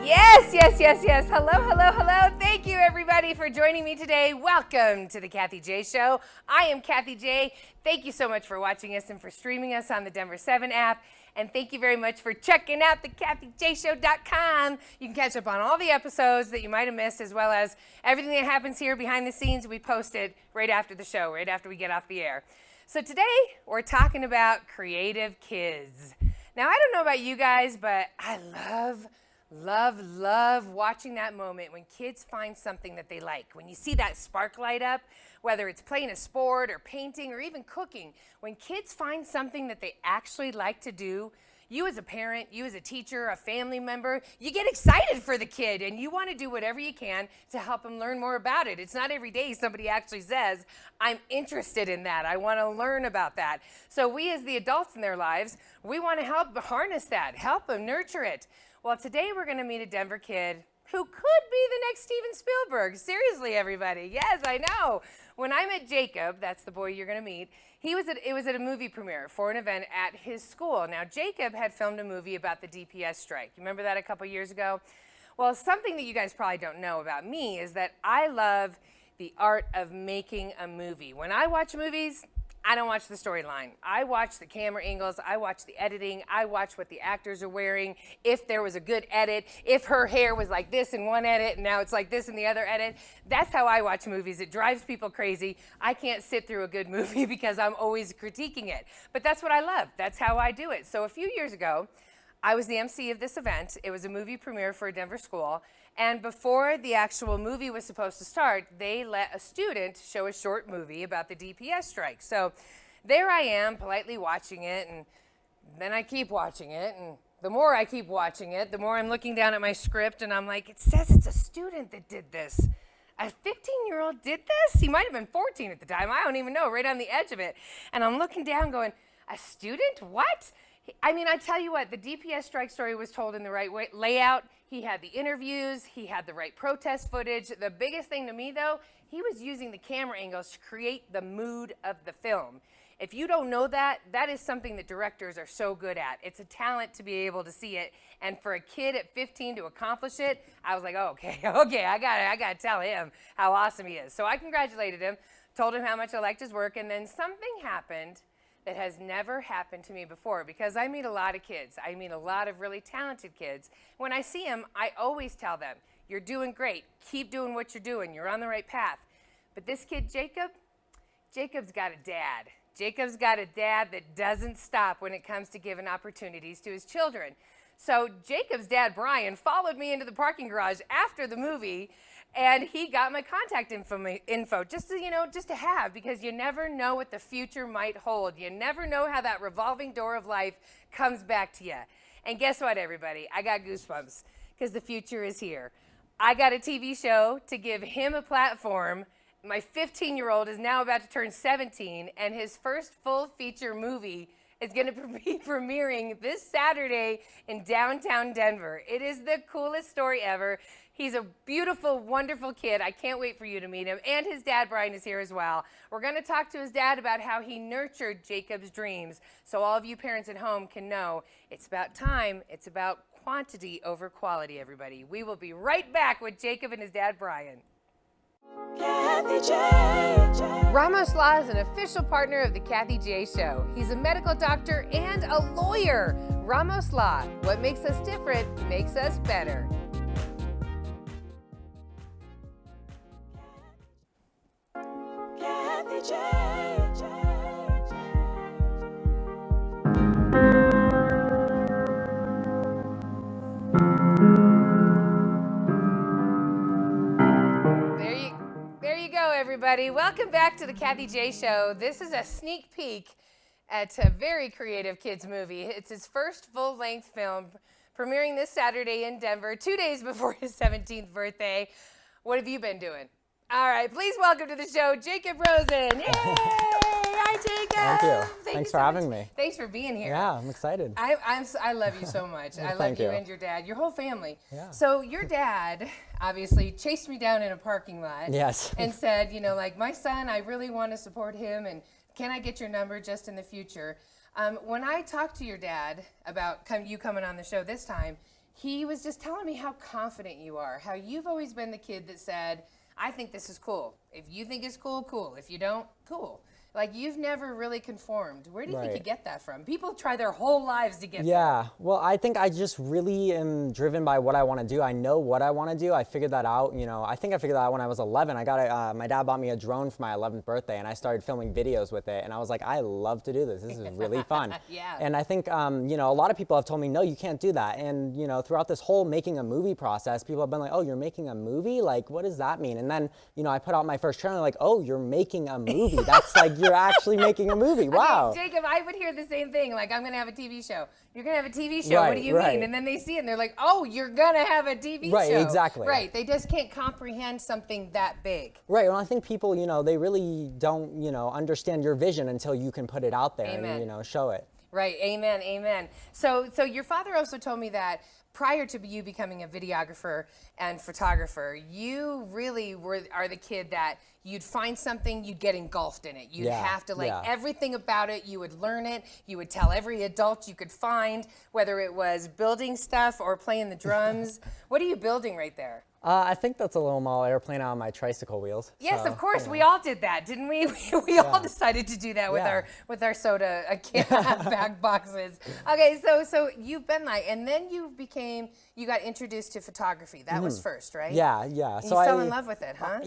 Yes. Hello. Thank you, everybody, for joining me today. Welcome to the Kathy J Show. I am Kathy J. Thank you so much for watching us and for streaming us on the Denver 7 app. And thank you very much for checking out the KathyJShow.com. You can catch up on all the episodes that you might have missed, as well as everything that happens here behind the scenes. We post it right after the show, right after we get off the air. So today, we're talking about creative kids. Now, I don't know about you guys, but I love watching that moment when kids find something that they like. When you see that spark light up, whether it's playing a sport or painting or even cooking, when kids find something that they actually like to do, you as a parent, you as a teacher, a family member, you get excited for the kid and you want to do whatever you can to help them learn more about it. It's not every day somebody actually says, I'm interested in that. I want to learn about that. So we as the adults in their lives, we want to help harness that, help them nurture it. Well, today we're going to meet a Denver kid who could be the next Steven Spielberg. Seriously, everybody. Yes, I know. When I met Jacob, that's the boy you're going to meet, it was at a movie premiere for an event at his school. Now, Jacob had filmed a movie about the DPS strike. You remember that a couple years ago? Well, something that you guys probably don't know about me is that I love the art of making a movie. When I watch movies, I don't watch the storyline. I watch the camera angles, I watch the editing, I watch what the actors are wearing, if there was a good edit, if her hair was like this in one edit and now it's like this in the other edit. That's how I watch movies. It drives people crazy. I can't sit through a good movie because I'm always critiquing it. But that's what I love. That's how I do it. So a few years ago, I was the MC of this event. It was a movie premiere for a Denver school. And before the actual movie was supposed to start, they let a student show a short movie about the DPS strike. So there I am, politely watching it, and then I keep watching it. And the more I keep watching it, the more I'm looking down at my script, and I'm like, it says it's a student that did this. A 15-year-old did this? He might have been 14 at the time. I don't even know, right on the edge of it. And I'm looking down going, a student? What? I mean, I tell you what, the DPS strike story was told in the right way, layout. He had the interviews, he had the right protest footage. The biggest thing to me, though, he was using the camera angles to create the mood of the film. If you don't know that, that is something that directors are so good at. It's a talent to be able to see it. And for a kid at 15 to accomplish it, I was like, oh, okay, I gotta tell him how awesome he is. So I congratulated him, told him how much I liked his work, and then something happened that has never happened to me before, because I meet a lot of kids. I meet a lot of really talented kids. When I see them, I always tell them, you're doing great. Keep doing what you're doing. You're on the right path. But this kid, Jacob's got a dad. Jacob's got a dad that doesn't stop when it comes to giving opportunities to his children. So Jacob's dad, Brian, followed me into the parking garage after the movie, and he got my contact info just to have, because you never know what the future might hold. You never know how that revolving door of life comes back to you. And guess what, everybody? I got goosebumps because the future is here. I got a TV show to give him a platform. My 15-year-old is now about to turn 17, and his first full feature movie is going to be premiering this Saturday in downtown Denver. It is the coolest story ever. He's a beautiful, wonderful kid. I can't wait for you to meet him. And his dad, Brian, is here as well. We're going to talk to his dad about how he nurtured Jacob's dreams, so all of you parents at home can know it's about time. It's about quantity over quality, everybody. We will be right back with Jacob and his dad, Brian. Kathy J. Ramos Law is an official partner of the Kathy J Show. He's a medical doctor and a lawyer. Ramos Law, what makes us different makes us better. Kathy J. There you go, everybody. Welcome back to the Kathy J Show. This is a sneak peek at a very creative kids movie. It's his first full-length film, premiering this Saturday in Denver, 2 days before his 17th birthday. What have you been doing? All right, please welcome to the show, Jakob Rosen. Yay! Hi, Jacob. Thank you. Thanks for having me. Thanks for being here. Yeah, I'm excited. I love you so much. I love you and your dad, your whole family. Yeah. So your dad obviously chased me down in a parking lot. Yes. And said, you know, like, my son, I really want to support him, and can I get your number just in the future? When I talked to your dad about you coming on the show this time, he was just telling me how confident you are, how you've always been the kid that said, I think this is cool. If you think it's cool, cool. If you don't, cool. Like, you've never really conformed. Where do you think you get that from? People try their whole lives to get there. Yeah, well, I think I just really am driven by what I want to do. I know what I want to do. I figured that out, I think I figured that out when I was 11. My dad bought me a drone for my 11th birthday, and I started filming videos with it. And I was like, I love to do this. This is really fun. Yeah. And I think, a lot of people have told me, no, you can't do that. And, throughout this whole making a movie process, people have been like, oh, you're making a movie? Like, what does that mean? And then, I put out my first trailer, like, oh, you're making a movie. That's like, you're actually making a movie. Wow. Okay, Jacob, I would hear the same thing. Like, I'm going to have a TV show. You're going to have a TV show. Right, what do you mean? And then they see it and they're like, oh, you're going to have a TV show. Right, exactly. Right. They just can't comprehend something that big. Right. Well, I think people, they really don't, understand your vision until you can put it out there and, show it. Right. Amen. Amen. So your father also told me that prior to you becoming a videographer and photographer, you really are the kid that you'd find something, you'd get engulfed in it. You'd have to everything about it, you would learn it. You would tell every adult you could find, whether it was building stuff or playing the drums. What are you building right there? I think that's a little small airplane on my tricycle wheels. Yes, so, of course. We all did that, didn't we? We all decided to do that with our soda bag boxes. Okay, so you've been like, and then you got introduced to photography. That was first, right? Yeah. And so you fell in love with it, huh?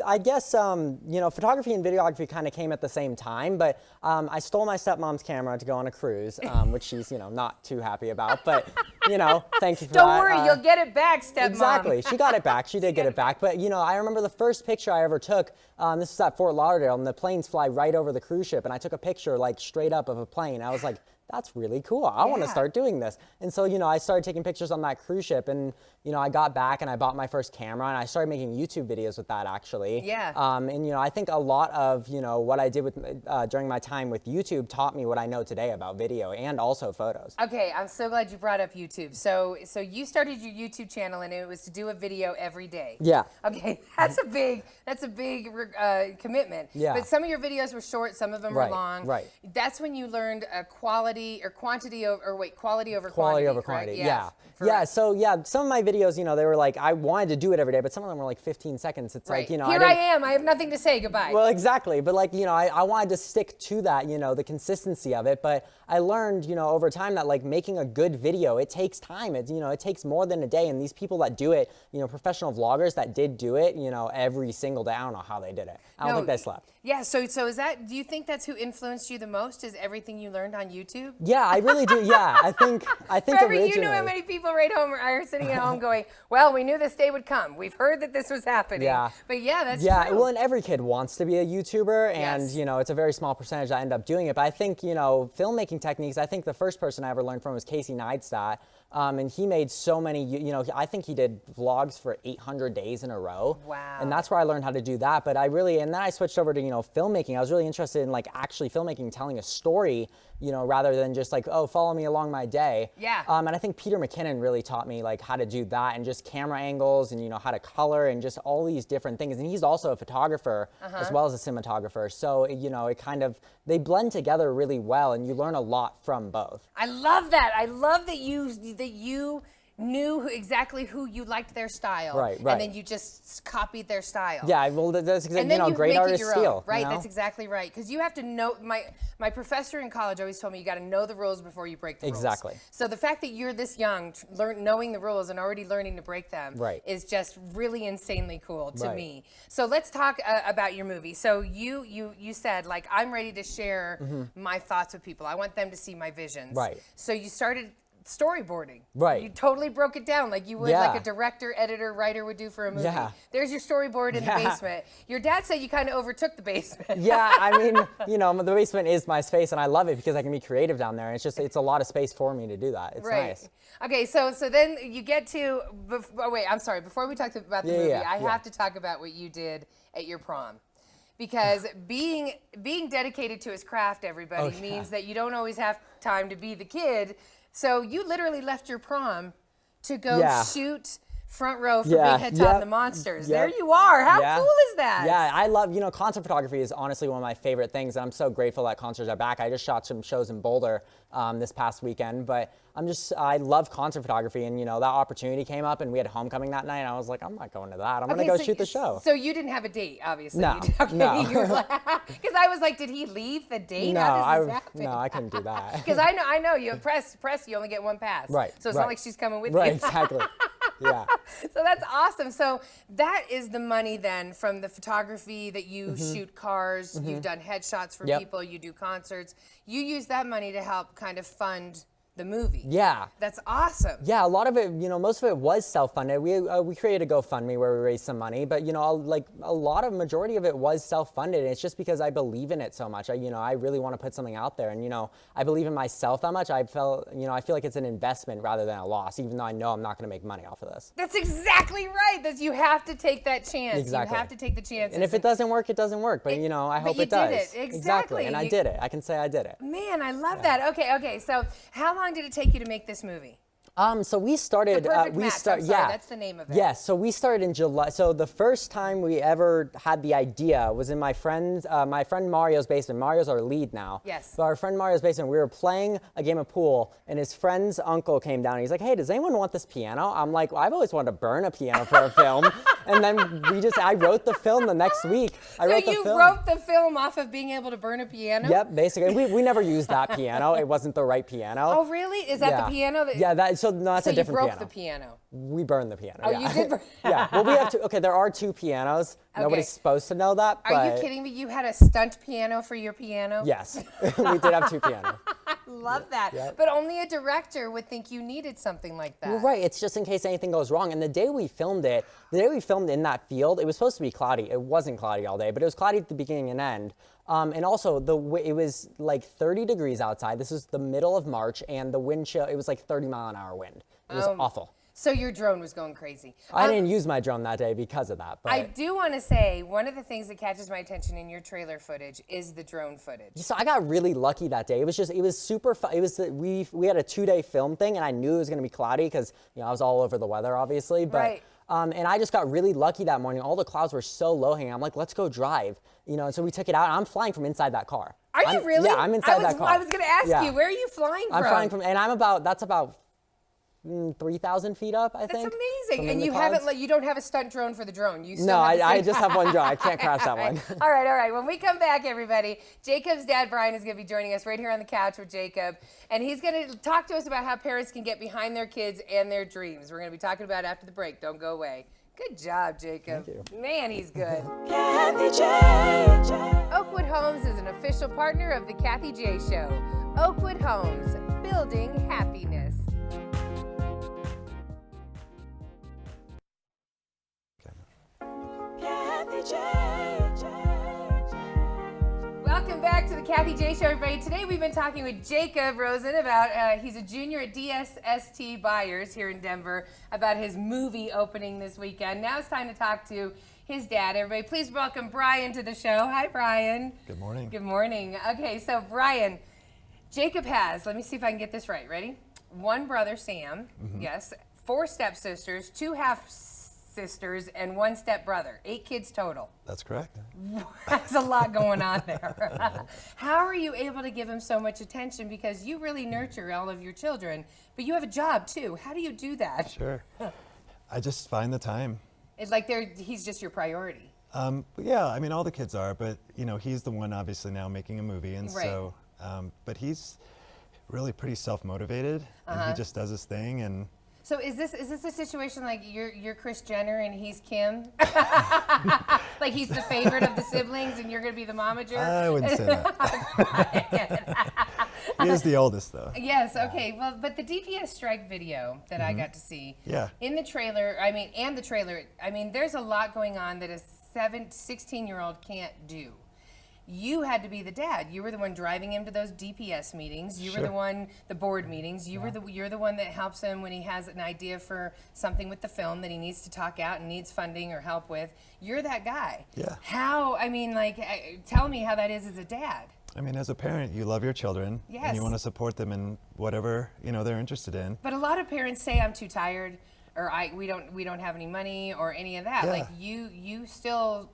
I guess, photography and videography kind of came at the same time, but I stole my stepmom's camera to go on a cruise, which she's, not too happy about, but, thank you for that. Don't worry, you'll get it back, stepmom. Exactly. She got it back. She did get it back. But, I remember the first picture I ever took, this was at Fort Lauderdale, and the planes fly right over the cruise ship, and I took a picture, like, straight up of a plane. I was like, that's really cool. I want to start doing this. And so, I started taking pictures on that cruise ship, and, I got back and I bought my first camera, and I started making YouTube videos with that, actually. Yeah. I think a lot of, what I did with during my time with YouTube taught me what I know today about video and also photos. Okay, I'm so glad you brought up YouTube. So you started your YouTube channel, and it was to do a video every day. Yeah. Okay, that's a big commitment. Yeah. But some of your videos were short, some of them were long. Right. That's when you learned quality over quantity. Quality over quantity. Correct? Yeah. So some of my videos, they were like, I wanted to do it every day, but some of them were like 15 seconds. It's like, Here I am. I have nothing to say. Goodbye. Well, exactly. But like, I wanted to stick to that, the consistency of it. But I learned, over time that like making a good video, it takes time. It takes more than a day. And these people that do it, professional vloggers that did do it, every single day, I don't know how they did it. I don't think they slept. Yeah. So is that, do you think that's who influenced you the most, is everything you learned on YouTube? Yeah, I really do. Yeah. I think Forever, originally. You know how many people right home are sitting at home going, well, we knew this day would come. We've heard that this was happening. Yeah. But that's true. true. Well, and every kid wants to be a YouTuber, and, yes. It's a very small percentage that end up doing it. But I think, filmmaking techniques, I think the first person I ever learned from was Casey Neistat. And he made so many, I think he did vlogs for 800 days in a row. Wow. And that's where I learned how to do that. But and then I switched over to, filmmaking. I was really interested in like actually filmmaking, telling a story, rather than just like, oh, follow me along my day. Yeah. And I think Peter McKinnon really taught me like how to do that, and just camera angles, and, how to color, and just all these different things. And he's also a photographer as well as a cinematographer. So, it kind of, they blend together really well, and you learn a lot from both. I love that. I love that you knew exactly who you liked their style. Right. And then you just copied their style. Yeah, well, that's exactly, you great artists steal. Right, that's exactly right. Because you have to know, my professor in college always told me you got to know the rules before you break the rules. Exactly. So the fact that you're this young, knowing the rules and already learning to break them is just really insanely cool to me. So let's talk about your movie. So you said, like, I'm ready to share my thoughts with people. I want them to see my visions. Right. So you started storyboarding. Right. You totally broke it down like you would, like a director, editor, writer would do for a movie. Yeah. There's your storyboard in the basement. Your dad said you kind of overtook the basement. Yeah, I mean, the basement is my space, and I love it because I can be creative down there. It's a lot of space for me to do that. It's nice. Okay, so then you get to, I'm sorry, before we talk about the movie, I have to talk about what you did at your prom. Because being dedicated to his craft, everybody, means that you don't always have time to be the kid. So you literally left your prom to go shoot front row for Yeah, Big Head Todd yep, and the Monsters. yep. There you are. How Yeah. cool is that? Yeah, I love, concert photography is honestly one of my favorite things. And I'm so grateful that concerts are back. I just shot some shows in Boulder this past weekend, but I love concert photography. And, that opportunity came up and we had homecoming that night. And I was like, I'm not going to that. I'm going to go shoot the show. So you didn't have a date, obviously. No, Okay, no. Because I was like, did he leave the date? No, How does this happen? I couldn't do that. Because I know you press, you only get one pass. Right. So it's right. not like she's coming with Right, you. exactly. Yeah. So that's awesome. So that is the money then from the photography that you shoot cars, you've done headshots for people, you do concerts. You use that money to help kind of fund the movie. Yeah. That's awesome. Yeah, a lot of it, most of it was self-funded. We created a GoFundMe where we raised some money, but majority of it was self-funded. And it's just because I believe in it so much. I really want to put something out there, and I believe in myself that much. I feel like it's an investment rather than a loss, even though I know I'm not going to make money off of this. That's exactly right. You have to take that chance. Exactly. You have to take the chance. And if it doesn't work, it doesn't work. But I hope you it does. did it. Exactly. And I did it. I can say I did it. Man, I love that. Okay. So how long did it take you to make this movie? So we started. The Perfect Match. I'm sorry, that's the name of it. Yes. So we started in July. So the first time we ever had the idea was in my friend Mario's basement. Mario's our lead now. Yes. So our friend Mario's basement. We were playing a game of pool, and his friend's uncle came down. And he's like, "Hey, does anyone want this piano?" I'm like, well, "I've always wanted to burn a piano for a film." And then I wrote the film the next week. So you wrote the film off of being able to burn a piano? Yep, basically. We never used that piano. It wasn't the right piano. Oh, really? Is that the piano? So that's a different piano. So you broke the piano. We burned the piano. Oh, yeah. you did burn. Yeah. Well, we have to. Okay, there are two pianos. Okay. Nobody's supposed to know that. But Are you kidding me? You had a stunt piano for your piano? Yes, we did have two pianos. I love that. Yep. But only a director would think you needed something like that. Well, right. It's just in case anything goes wrong. And the day we filmed in that field, it was supposed to be cloudy. It wasn't cloudy all day, but it was cloudy at the beginning and end. And also, it was like 30 degrees outside. This is the middle of March, and the wind chill, it was like 30-mile-an-hour wind. It was awful. So your drone was going crazy. I didn't use my drone that day because of that. But I do want to say, one of the things that catches my attention in your trailer footage is the drone footage. So I got really lucky that day. It was super fun. We had a 2-day film thing, and I knew it was going to be cloudy because I was all over the weather, obviously. But, right. And I just got really lucky that morning. All the clouds were so low hanging. I'm like, let's go drive. And so we took it out. I'm flying from inside that car. Are you really? Yeah, I'm inside that car. I was going to ask you, where are you flying from? I'm flying from, and that's about 3,000 feet up, I think. That's amazing. And you don't have a stunt drone for the drone. You still No, have I just have one drone. I can't crash that one. All right. When we come back, everybody, Jacob's dad, Brian, is going to be joining us right here on the couch with Jacob. And he's going to talk to us about how parents can get behind their kids and their dreams. We're going to be talking about it after the break. Don't go away. Good job, Jacob. Thank you. Man, he's good. Kathy J. Oakwood Homes is an official partner of The Kathy J Show. Oakwood Homes, building happiness. Kathy J. Welcome back to the Kathy J Show, everybody. Today we've been talking with Jakob Rosen about, he's a junior at DSST Buyers here in Denver, about his movie opening this weekend. Now it's time to talk to his dad. Everybody, please welcome Brian to the show. Hi, Brian. Good morning. Good morning. Okay, so Brian, Jacob has, let me see if I can get this right. Ready? One brother, Sam, yes, 4 stepsisters, 2 half-sisters, and 1 stepbrother. 8 kids total. That's correct. That's a lot going on there. How are you able to give him so much attention? Because you really nurture all of your children, but you have a job too. How do you do that? Sure. I just find the time. It's like he's just your priority. Yeah, I mean, all the kids are, but he's the one obviously now making a movie, and Right. so, but he's really pretty self-motivated, and he just does his thing, and So is this a situation like you're Kris Jenner and he's Kim? Like he's the favorite of the siblings and you're gonna be the momager? I wouldn't say that. He is the oldest, though. Yes, okay. Well, but the DPS strike video that I got to see, Yeah. in the trailer, there's a lot going on that a 16-year-old can't do. You had to be the dad. You were the one driving him to those DPS meetings. You were the board meetings. You're the one that helps him when he has an idea for something with the film that he needs to talk out and needs funding or help with. You're that guy. Yeah. Tell me how that is as a dad. I mean, as a parent, you love your children, Yes. and you want to support them in whatever they're interested in. But a lot of parents say, I'm too tired, or we don't have any money or any of that. Yeah. Like you still,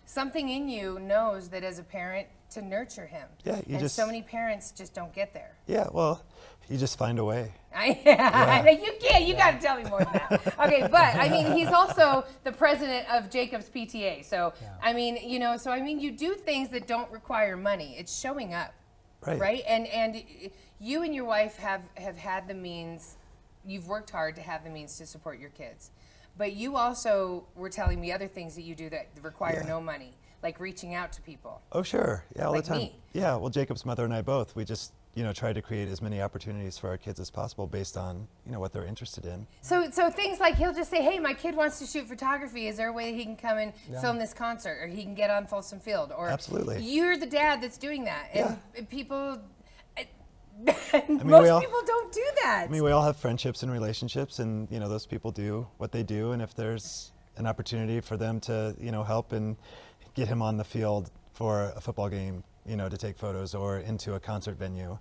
something in you knows that as a parent to nurture him. Yeah, and so many parents just don't get there. Yeah, well, you just find a way. You can't. You got to tell me more than that. Okay, but I mean, he's also the president of Jacob's PTA. So I mean, you do things that don't require money. It's showing up, right? And you and your wife have had the means. You've worked hard to have the means to support your kids, but you also were telling me other things that you do that require no money, like reaching out to people. Oh, sure. Yeah, all Like the time. me. Yeah, well, Jacob's mother and I both, we just, try to create as many opportunities for our kids as possible based on, what they're interested in. So things like he'll just say, hey, my kid wants to shoot photography. Is there a way that he can come and film this concert, or he can get on Folsom Field? Or Absolutely. You're the dad that's doing that. And people, we most all- people don't do that. I mean, we all have friendships and relationships, and, those people do what they do, and if there's an opportunity for them to, help and get him on the field for a football game, to take photos, or into a concert venue,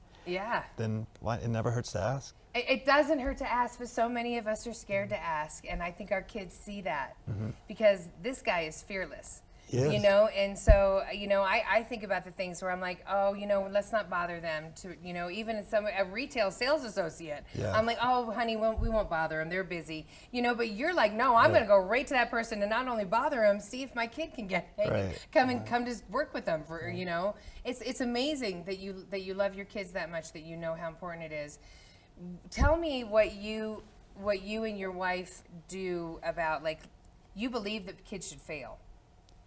then it never hurts to ask. It doesn't hurt to ask, but so many of us are scared to ask, and I think our kids see that because this guy is fearless. He is. And so, I think about the things where I'm like, oh, let's not bother them to, even a retail sales associate. Yeah. I'm like, oh, honey, we won't bother them. They're busy. But you're like, no, I'm going to go right to that person and not only bother them, see if my kid can come to work with them for, It's amazing that you love your kids that much, that you know how important it is. Tell me what you and your wife do about, like, you believe that kids should fail.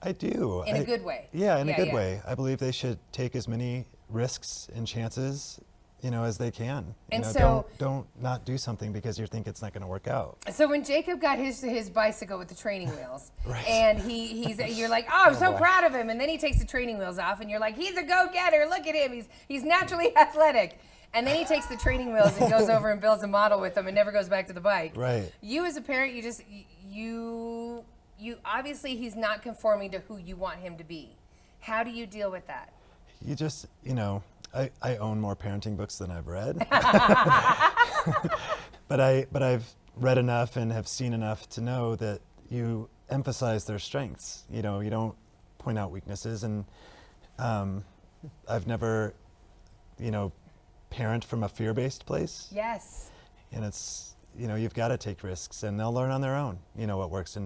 I do. In a good way. Yeah, in a good way. I believe they should take as many risks and chances, as they can. And so don't not do something because you think it's not going to work out. So when Jacob got his bicycle with the training wheels, and you're like, oh, I'm so proud of him, and then he takes the training wheels off, and you're like, he's a go-getter. Look at him. He's naturally athletic. And then he takes the training wheels and goes over and builds a model with them and never goes back to the bike. Right. You as a parent, you obviously he's not conforming to who you want him to be. How do you deal with that? You just, I own more parenting books than I've read. but I've read enough and have seen enough to know that you emphasize their strengths. You don't point out weaknesses. And I've never, parent from a fear-based place. Yes. And it's, you've got to take risks, and they'll learn on their own, what works.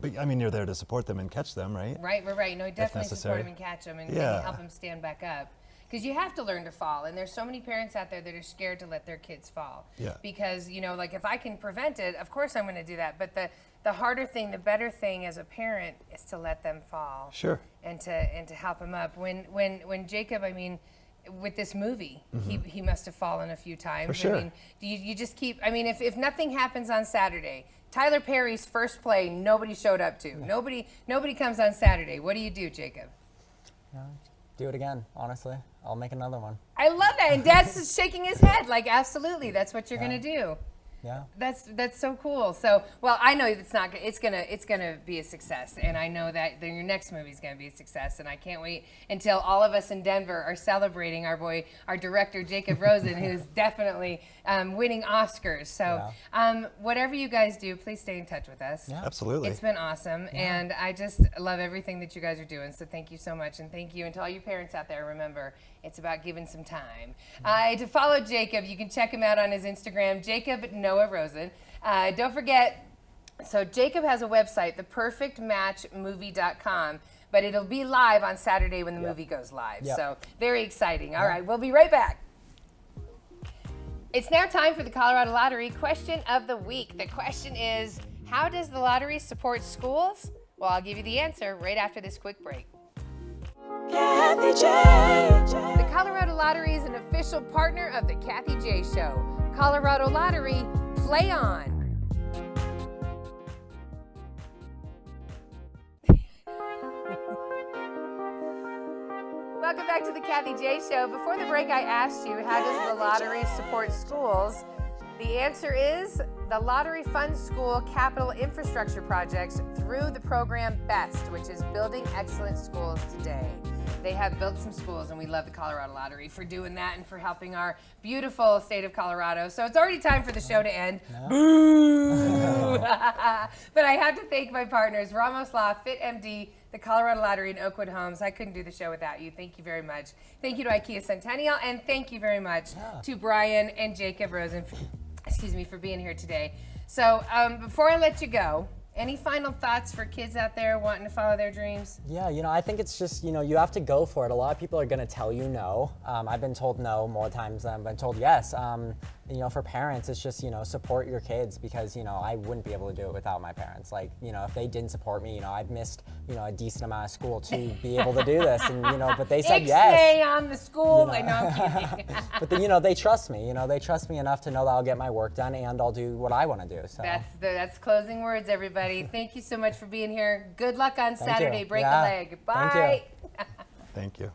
But I mean, you're there to support them and catch them, right? Right. No, definitely support necessary. him and catch him and help him stand back up. Because you have to learn to fall, and there's so many parents out there that are scared to let their kids fall. Yeah. Because like if I can prevent it, of course I'm going to do that. But the harder thing, the better thing as a parent is to let them fall. Sure. And to help them up. When Jacob, I mean, with this movie, he must have fallen a few times. For sure. I mean, you just keep. I mean, if nothing happens on Saturday, Tyler Perry's first play, nobody showed up to. Nobody comes on Saturday. What do you do, Jacob? Do it again, honestly. I'll make another one. I love that. And Dad's shaking his head like, absolutely, that's what you're going to do. Yeah. That's so cool. So, well, I know it's not. It's gonna be a success, and I know that your next movie is gonna be a success, and I can't wait until all of us in Denver are celebrating our director Jakob Rosen, who's definitely winning Oscars. So, whatever you guys do, please stay in touch with us. Yeah. It's Absolutely. been awesome, and I just love everything that you guys are doing. So, thank you so much, and thank you, and to all you parents out there, remember, it's about giving some time. To follow Jacob, you can check him out on his Instagram, Jakob Noah Rosen. Don't forget, so Jacob has a website, theperfectmatchmovie.com, but it'll be live on Saturday when the movie goes live. Yep. So very exciting. All right, we'll be right back. It's now time for the Colorado Lottery question of the week. The question is, how does the lottery support schools? Well, I'll give you the answer right after this quick break. Kathy J. The Colorado Lottery is an official partner of the Kathy J Show. Colorado Lottery, play on. Welcome back to the Kathy J Show. Before the break, I asked you, how does the lottery support schools? The answer is, The lottery funds school capital infrastructure projects through the program BEST, which is Building Excellent Schools Today. They have built some schools, and we love the Colorado Lottery for doing that and for helping our beautiful state of Colorado. So it's already time for the show to end. Boo! But I have to thank my partners, Ramos Law, FitMD, the Colorado Lottery, and Oakwood Homes. I couldn't do the show without you. Thank you very much. Thank you to IKEA Centennial, and thank you very much to Brian and Jakob Rosen, for being here today. So before I let you go, any final thoughts for kids out there wanting to follow their dreams? Yeah, I think it's just, you have to go for it. A lot of people are going to tell you no. I've been told no more times than I've been told yes. For parents, it's just, support your kids because, I wouldn't be able to do it without my parents. Like, if they didn't support me, I've missed, a decent amount of school to be able to do this. And, but they said yes. Stay on the school. I know, I'm kidding. But they trust me. They trust me enough to know that I'll get my work done and I'll do what I want to do. So that's closing words, everybody. Thank you so much for being here. Good luck on Saturday. You. Break a leg. Bye. Thank you. Thank you.